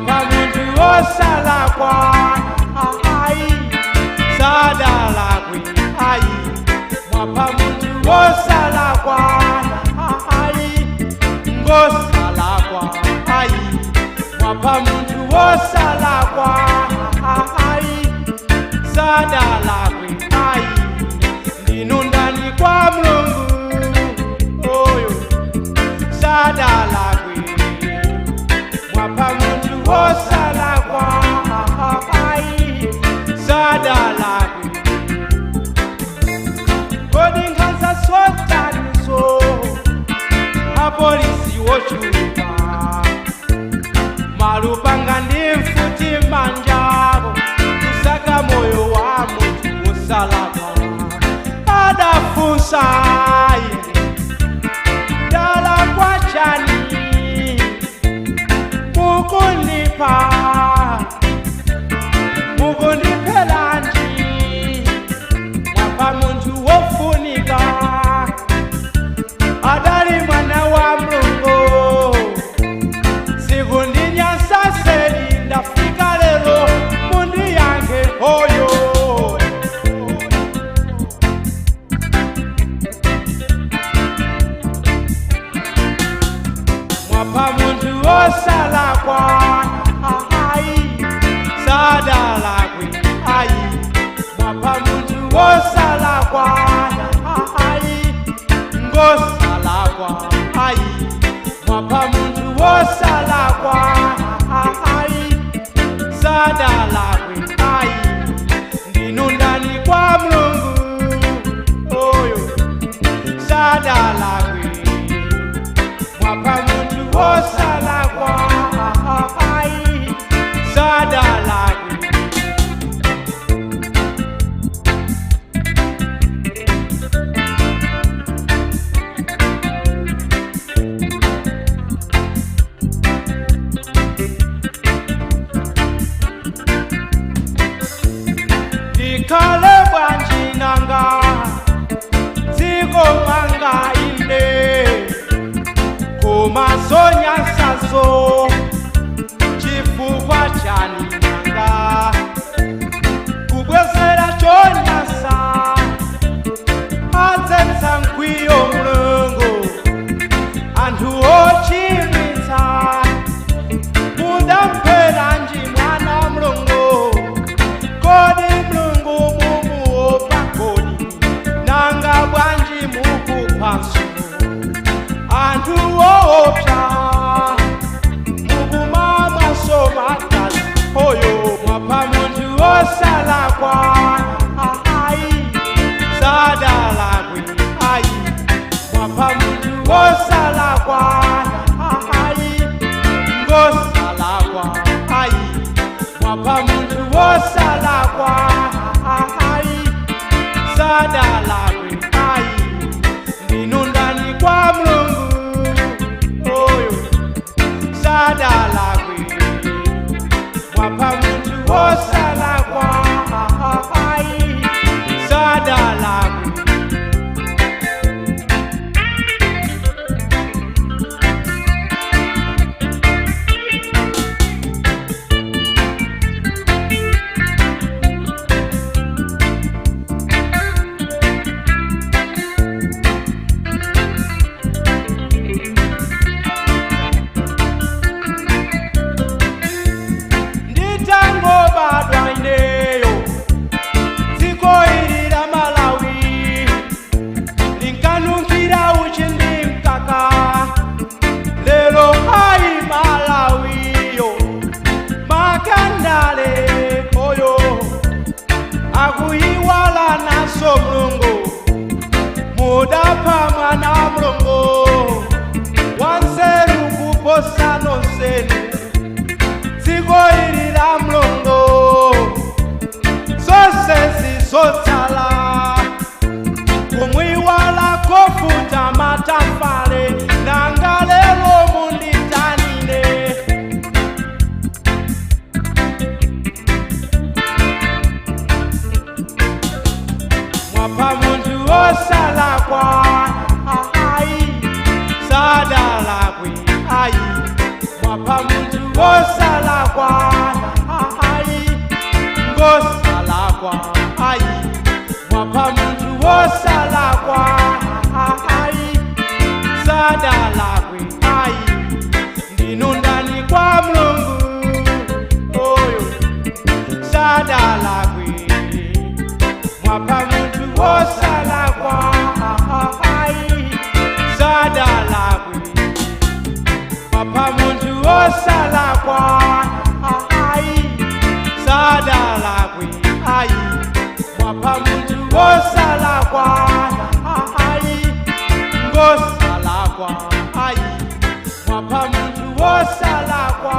mwapa muntu osalakwa ai sadalakwi ai mwapa muntu osalakwa ai ngosalakwa ai mwapa muntu osalakwa ai sadalakwi ai ndinundani kwa Mulungu oyo sadalakwi mwapa muntu osalakwa ai sadalakwi kodi nkhanza sotaniso apolisi wochuluka malupanga ndi mfuti manjabo kusaka moyo wa muntu wosalakwa adafunsa dala kwa chani mukunipa mukunipelanji mwapa muntu wofunika adali mwana wa Mulungu sikundinyasa seli ndafika lero mundi yange oyo mwapa muntu osalakwa ai sadalakwi ai mwapa muntu osalakwa ai ngosalakwa ai mwapa muntu osalakwa ai sadalakwi ai ndinundani kwa Mulungu oyo sadalakwi mwapa muntu osalakwa ai sadalakwi dikale bwanji nanga dziko mwanga ine kumasonyasaso chifukwa chani nanga kubwezera chonyasa adzetsa mkwiyo Mulungu anthu ochimwitsa mudamperanji mwana Mulungu kodi Mulungu mumuopa kodi nanga bwanji mukuphanso anthu woopsa mukumamwa somakazi oyo mwapa muntu osalakwa ai sadalakwi ai mwapa muntu osalakwa ai ngosalakwa ai mwapa muntu osalakwa ai sadalakwi ai ndinundani kwa Mulungu oyo sadalakwi mwapa muntu osalakwa ai sadalakwi nditangobadwa ineyo dziko ili la Malawi linkanunkhira uchi ndi mkaka lero ai Malawiyo makandale oyo akuyiwala naso Mulungu mudapha mwana Mulungu wanzeru kuposa nonsenu dziko ili la Mulungu zonsezi zotsala kumwiwala kofuta matafale nanga lero munditanine mwapa muntu osalakwa ai sadalakwi ai mwapa muntu wosalakwa ai ngosalakwa ai mwapha muntu wosalakwa ai sadalakwe ai ndinundani kwa Mulungu oyo sadalakwe mwapha muntu wosalakwa ai sadalakwe mwapha muntu wosalakwa ai sadalakwe ai mwapha muntu wosalakwa ai ngosalakwa ai mwapha muntu wosalakwa